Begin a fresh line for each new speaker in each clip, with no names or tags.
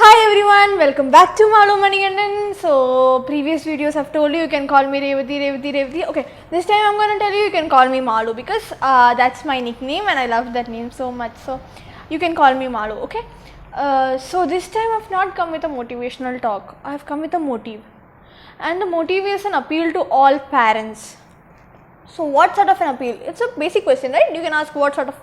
Hi everyone, welcome back to Malu Manigandan. So previous videos I've told you can call me Revati. Okay, this time I'm gonna tell you can call me Malu because that's my nickname and I love that name so much. So you can call me Malu. Okay. So this time I've not come with a motivational talk. I've come with a motive, and the motive is an appeal to all parents. So what sort of an appeal? It's a basic question, right? You can ask what sort of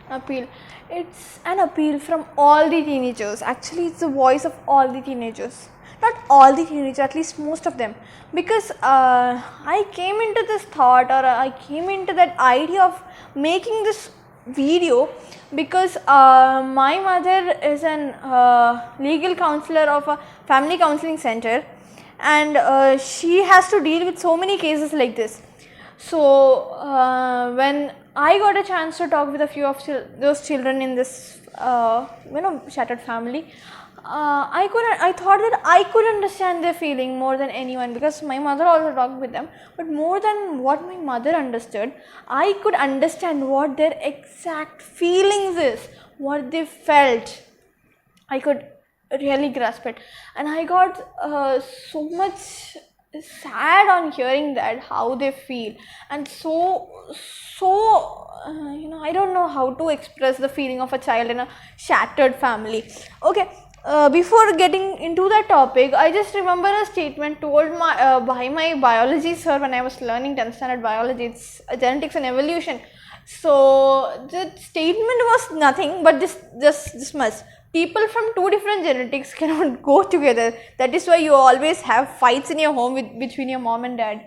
appeal. It's an appeal from all the teenagers. Actually, it's the voice of all the teenagers. Not all the teenagers, at least most of them. Because I came into this thought, or I came into that idea of making this video because my mother is an legal counselor of a family counseling center, and she has to deal with so many cases like this. So when I got a chance to talk with a few of those children in this shattered family, I thought that I could understand their feeling more than anyone, because my mother also talked with them. But more than what my mother understood, I could understand what their exact feelings is, what they felt. I could really grasp it, and I got so much sad on hearing that, how they feel. And I don't know how to express the feeling of a child in a shattered family. Okay, before getting into that topic, I just remember a statement told by my biology sir when I was learning 10th standard biology. It's genetics and evolution. So the statement was nothing but this much: people from two different genetics cannot go together. That is why you always have fights in your home between your mom and dad.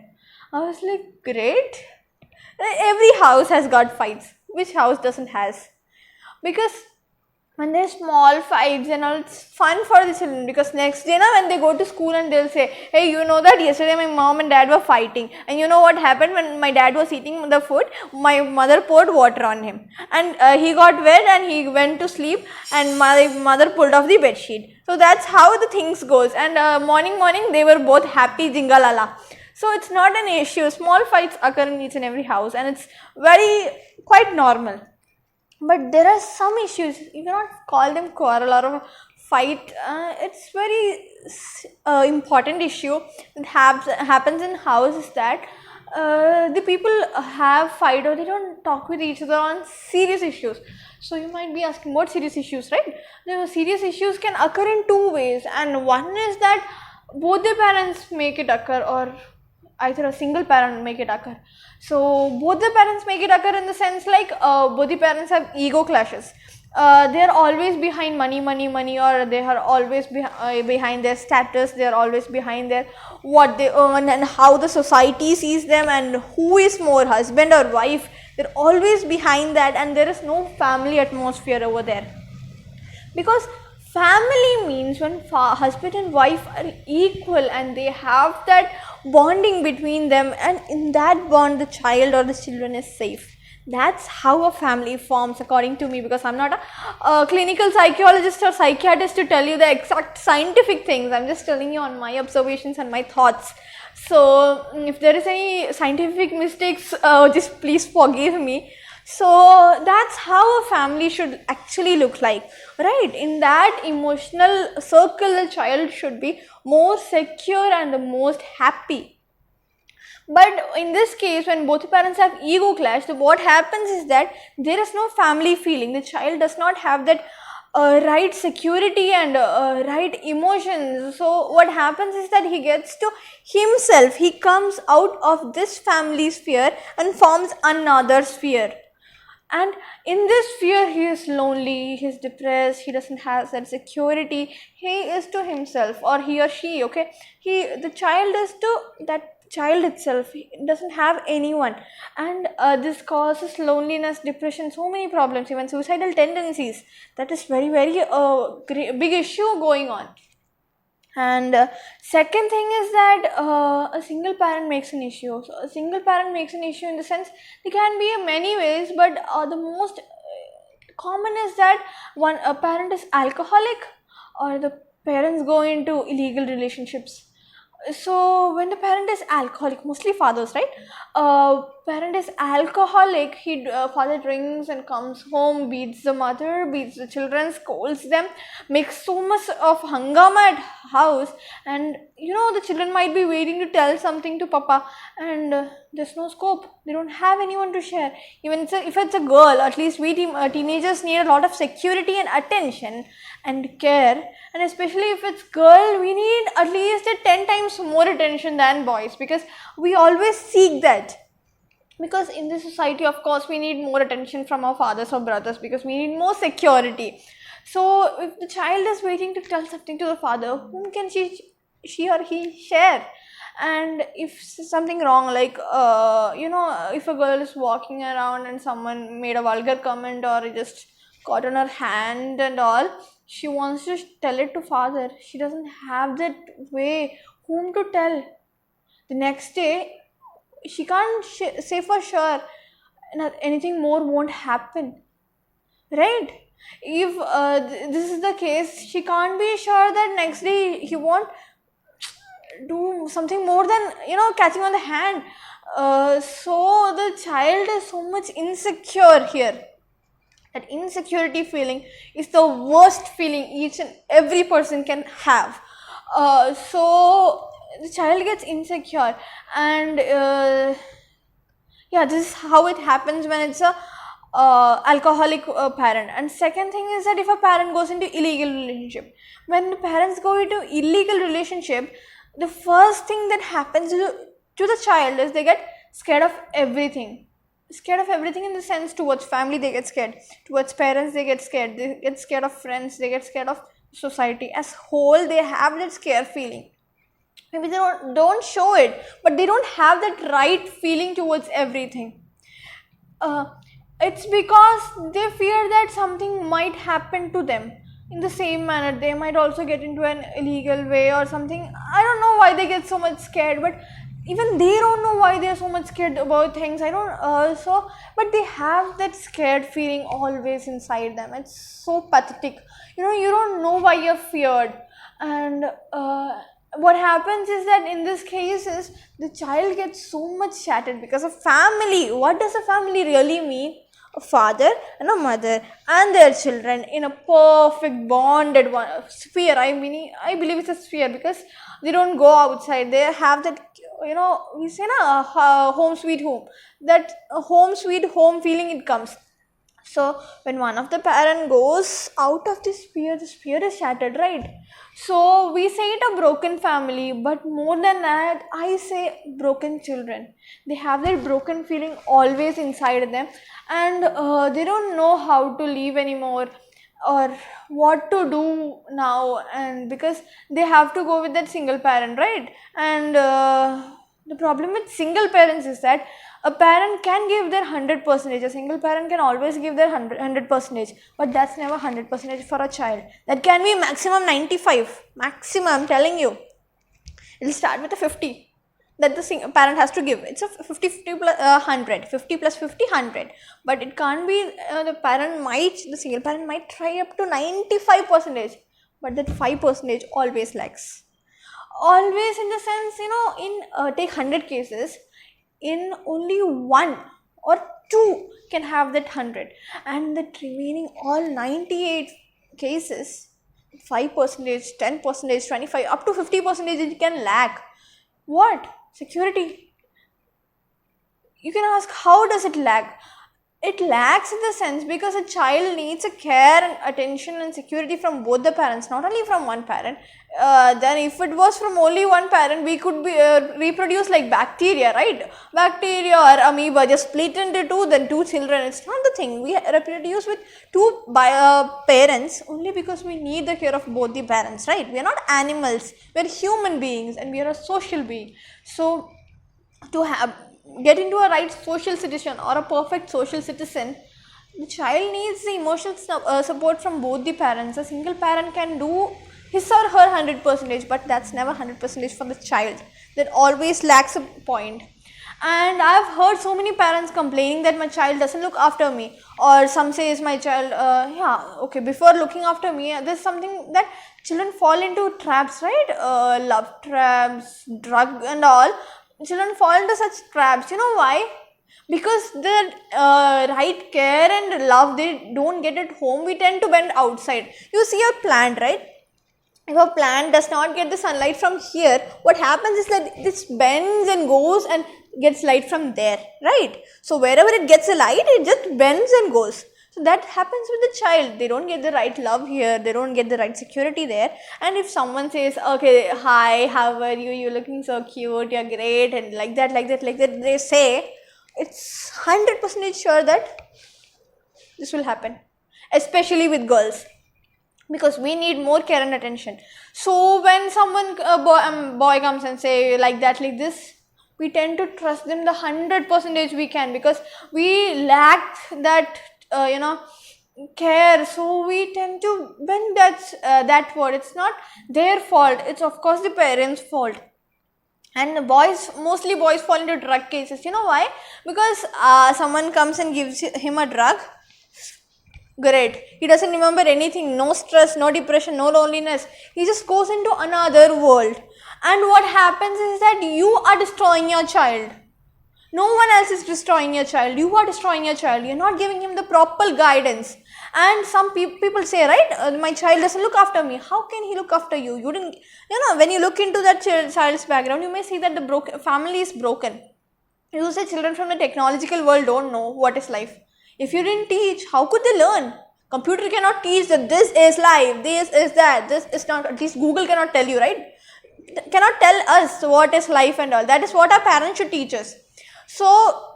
I was like, great. Every house has got fights. Which house doesn't has? Because when there's small fights and all, it's fun for the children, because next day when they go to school and they'll say, hey, you know that yesterday my mom and dad were fighting, and you know what happened when my dad was eating the food? My mother poured water on him, and he got wet and he went to sleep, and my mother pulled off the bed sheet. So that's how the things goes, and morning they were both happy, jingalala. So it's not an issue. Small fights occur in each and every house, and it's quite normal. But there are some issues, you cannot call them quarrel or a fight. It's very important issue that happens in house, is that the people have fight, or they don't talk with each other on serious issues. So you might be asking, what serious issues, right? The serious issues can occur in two ways, and one is that both the parents make it occur, or either a single parent make it occur. So both the parents make it occur in the sense like both the parents have ego clashes. They are always behind money, or they are always behind their status. They are always behind their what they earn and how the society sees them, and who is more, husband or wife. They're always behind that, and there is no family atmosphere over there. Because family means when husband and wife are equal and they have that bonding between them, and in that bond the child or the children is safe. That's how a family forms, according to me, because I'm not a clinical psychologist or psychiatrist to tell you the exact scientific things. I'm just telling you on my observations and my thoughts. So if there is any scientific mistakes, just please forgive me. So that's how a family should actually look like, right? In that emotional circle, the child should be more secure and the most happy. But in this case, when both parents have ego clash, what happens is that there is no family feeling. The child does not have that right security and right emotions. So what happens is that he gets to himself. He comes out of this family sphere and forms another sphere. And in this sphere, he is lonely, he is depressed, he doesn't have that security. He is to himself, or he or she, okay? The child is to that child itself. He doesn't have anyone. And this causes loneliness, depression, so many problems, even suicidal tendencies. That is very big issue going on. And second thing is that a single parent makes an issue. So a single parent makes an issue in the sense, there can be in many ways, but the most common is that a parent is alcoholic, or the parents go into illegal relationships. So when the parent is alcoholic, mostly fathers, right? Parent is alcoholic, father drinks and comes home, beats the mother, beats the children, scolds them, makes so much of hangama at house, and the children might be waiting to tell something to papa, and there's no scope. They don't have anyone to share. Even if it's a girl, at least we teenagers need a lot of security and attention and care, and especially if it's girl, we need at least 10 times more attention than boys, because we always seek that. Because in this society, of course, we need more attention from our fathers or brothers, because we need more security. So if the child is waiting to tell something to the father, whom can she or he share? And if something wrong, like if a girl is walking around and someone made a vulgar comment or just caught on her hand and all, she wants to tell it to father. She doesn't have that way whom to tell. The next day, she can't say for sure anything more won't happen, right? If this is the case, she can't be sure that next day he won't do something more than catching on the hand. So the child is so much insecure here. That insecurity feeling is the worst feeling each and every person can have. So the child gets insecure, and this is how it happens when it's a alcoholic parent. And second thing is that if a parent goes into illegal relationship, when the parents go into illegal relationship, the first thing that happens to the child is they get scared of everything. Scared of everything in the sense, towards family they get scared, towards parents they get scared of friends, they get scared of society as whole. They have that scare feeling. Maybe they don't show it, but they don't have that right feeling towards everything. It's because they fear that something might happen to them. In the same manner, they might also get into an illegal way or something. I don't know why they get so much scared, but even they don't know why they are so much scared about things. But they have that scared feeling always inside them. It's so pathetic. You don't know why you're feared. And what happens is that in this case is the child gets so much shattered because of family. What does a family really mean? A father and a mother and their children in a perfect bonded sphere. I believe it's a sphere, because they don't go outside. They have that, we say home sweet home. That home sweet home feeling, it comes. So when one of the parent goes out of the sphere is shattered, right? So we say it a broken family, but more than that, I say broken children. They have that broken feeling always inside them, and they don't know how to live anymore or what to do now, and because they have to go with that single parent, right? And the problem with single parents is that a parent can give their 100%. A single parent can always give their 100%, but that's never 100% for a child. That can be maximum 95. Maximum, I'm telling you. It'll start with a 50 that the parent has to give. It's a 50 plus 100. 50 plus 50, 100. But it can't be, the single parent might try up to 95%, but that 5% always lacks. Always, in the sense, take 100 cases, in only 1 or 2 can have that 100, and the remaining all 98 cases, 5%, 10%, 25, up to 50% it can lack. What? Security. You can ask, how does it lack? It lacks in the sense because a child needs a care and attention and security from both the parents, not only from one parent. Then if it was from only one parent, we could be reproduce like bacteria, right? Bacteria or amoeba just split into two, then 2 children. It's not the thing. We reproduce with 2 parents only because we need the care of both the parents, right? We are not animals. We are human beings and we are a social being. So to get into a right social citizen or a perfect social citizen, the child needs the emotional support from both the parents. A single parent can do his or her 100%, but that's never 100% for the child. That always lacks a point. And I've heard so many parents complaining that my child doesn't look after me, or some says my child, before looking after me, there's something that children fall into traps, right? Love traps, drug and all. Children fall into such traps. You know why? Because the right care and love they don't get at home, we tend to bend outside. You see a plant, right? If a plant does not get the sunlight from here, what happens is that this bends and goes and gets light from there, right? So wherever it gets the light, it just bends and goes. So that happens with the child. They don't get the right love here, they don't get the right security there. And if someone says, okay, hi, how are you, you're looking so cute, you're great, and like that, they say, it's 100% sure that this will happen, especially with girls, because we need more care and attention. So when someone boy comes and say like that, like this, we tend to trust them the 100% we can, because we lack that care. So we tend to bend that word. It's not their fault, it's of course the parents' fault. And mostly boys fall into drug cases. You know why? Because someone comes and gives him a drug. Great. He doesn't remember anything. No stress, no depression, no loneliness. He just goes into another world. And what happens is that you are destroying your child. No one else is destroying your child. You are destroying your child. You're not giving him the proper guidance. And some people say, right, my child doesn't look after me. How can he look after you? You didn't, when you look into that child's background, you may see that the family is broken. You say children from the technological world don't know what is life. If you didn't teach, how could they learn? Computer cannot teach that this is life, this is that, this is not. At least Google cannot tell you, right? Cannot tell us what is life and all. That is what our parents should teach us. So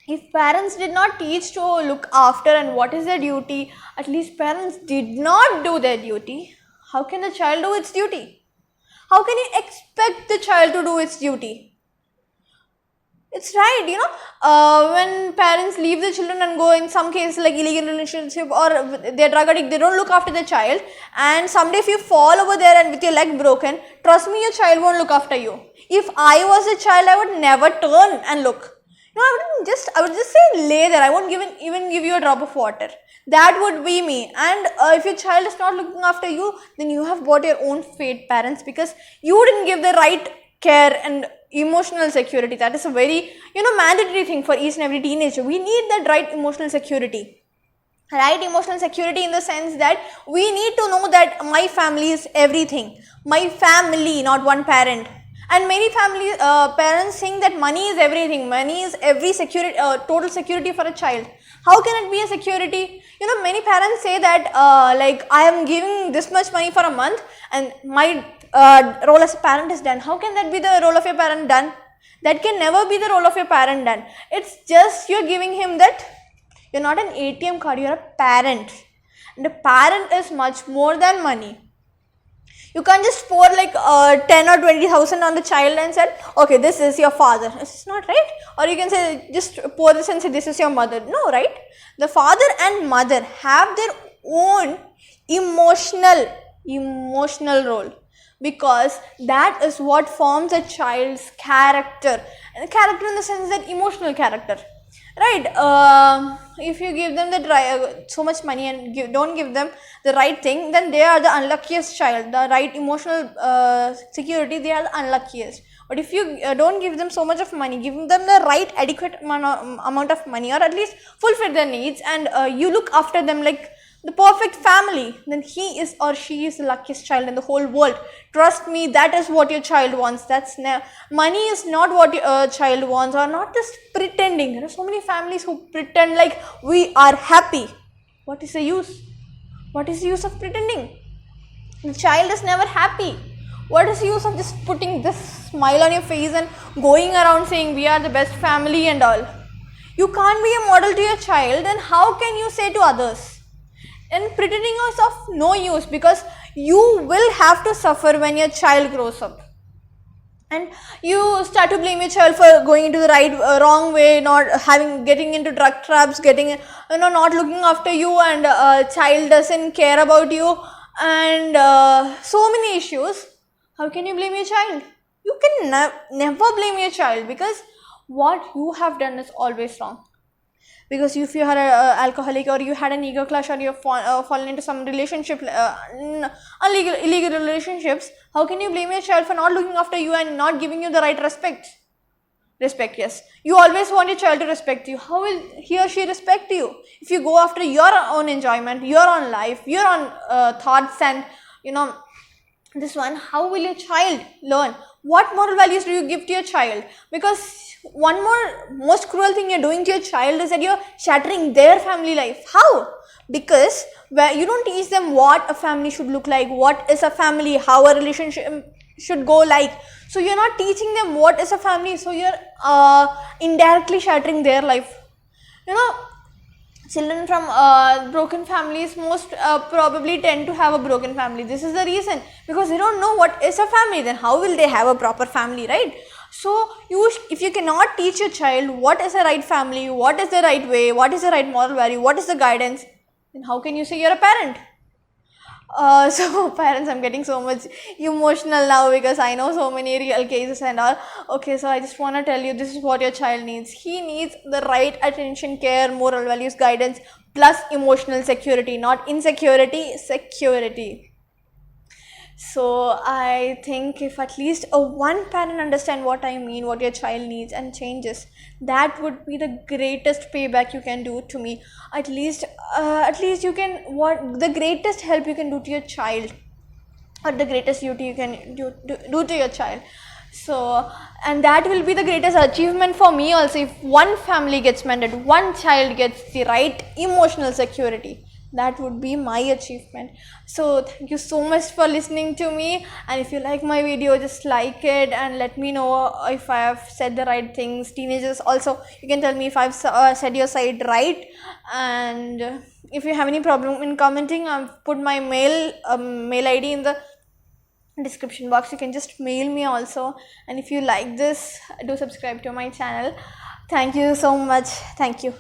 if parents did not teach to look after and what is their duty, at least parents did not do their duty, how can the child do its duty? How can you expect the child to do its duty? It's right, when parents leave the children and go in some cases like illegal relationship or they're drug addict, they don't look after the child, and someday if you fall over there and with your leg broken, trust me, your child won't look after you. If I was a child, I would never turn and look. I would just say lay there. I won't even give you a drop of water. That would be me. And if your child is not looking after you, then you have brought your own fate, parents, because you didn't give the right care and emotional security. That is a very mandatory thing for each and every teenager. We need that right emotional security. Right emotional security in the sense that we need to know that my family is everything. My family, not one parent. And many parents think that money is everything. Money is every security, total security for a child. How can it be a security? Many parents say that I am giving this much money for a month and my role as a parent is done. How can that be the role of your parent done? That can never be the role of your parent done. It's just you're giving him that. You're not an ATM card, you're a parent. And a parent is much more than money. You can't just pour 10 or 20,000 on the child and said, okay, this is your father. It's not right. Or you can say, just pour this and say, this is your mother. No, right? The father and mother have their own emotional role, because that is what forms a child's character. And character in the sense that emotional character. Right, if you give them so much money and don't give them the right thing, then they are the unluckiest child. The right emotional security, they are the unluckiest. But if you don't give them so much of money, give them the right adequate amount of money, or at least fulfill their needs, and you look after them like the perfect family, then he is or she is the luckiest child in the whole world. Trust me, that is what your child wants. Money is not what your child wants, or not just pretending. There are so many families who pretend like we are happy. What is the use? What is the use of pretending? The child is never happy. What is the use of just putting this smile on your face and going around saying we are the best family and all? You can't be a model to your child, then how can you say to others? And pretending is of no use, because you will have to suffer when your child grows up. And you start to blame your child for going into the wrong way, getting into drug traps, not looking after you, and child doesn't care about you, and so many issues. How can you blame your child? You can never blame your child, because what you have done is always wrong. Because if you are alcoholic, or you had an ego clash, or you have fallen into some relationship, illegal relationships, how can you blame your child for not looking after you and not giving you the right respect? Respect, yes. You always want your child to respect you. How will he or she respect you? If you go after your own enjoyment, your own life, your own thoughts, and this one, how will your child learn? What moral values do you give to your child? Because one most cruel thing you're doing to your child is that you're shattering their family life. How? Because where you don't teach them what a family should look like, what is a family, how a relationship should go like. So you're not teaching them what is a family, so you're indirectly shattering their life. Children from broken families most probably tend to have a broken family. This is the reason, because they don't know what is a family. Then how will they have a proper family, right? So if you cannot teach your child what is the right family, what is the right way, what is the right moral value, what is the guidance, then how can you say you're a parent? So parents, I'm getting so much emotional now because I know so many real cases and all. Okay, so I just want to tell you, this is what your child needs. He needs the right attention, care, moral values, guidance, plus emotional security, not insecurity, security. So I think if at least one parent understand what I mean, what your child needs, and changes, that would be the greatest payback you can do to me. At least you can, what the greatest help you can do to your child, or the greatest duty you can do to your child. So, and that will be the greatest achievement for me also, if one family gets mended, one child gets the right emotional security. That would be my achievement. So thank you so much for listening to me, and if you like my video, just like it and let me know if I have said the right things. Teenagers also, you can tell me if I've said your side right, and if you have any problem in commenting, I've put my mail ID in the description box. You can just mail me also, and if you like this, do subscribe to my channel. Thank you so much. Thank you.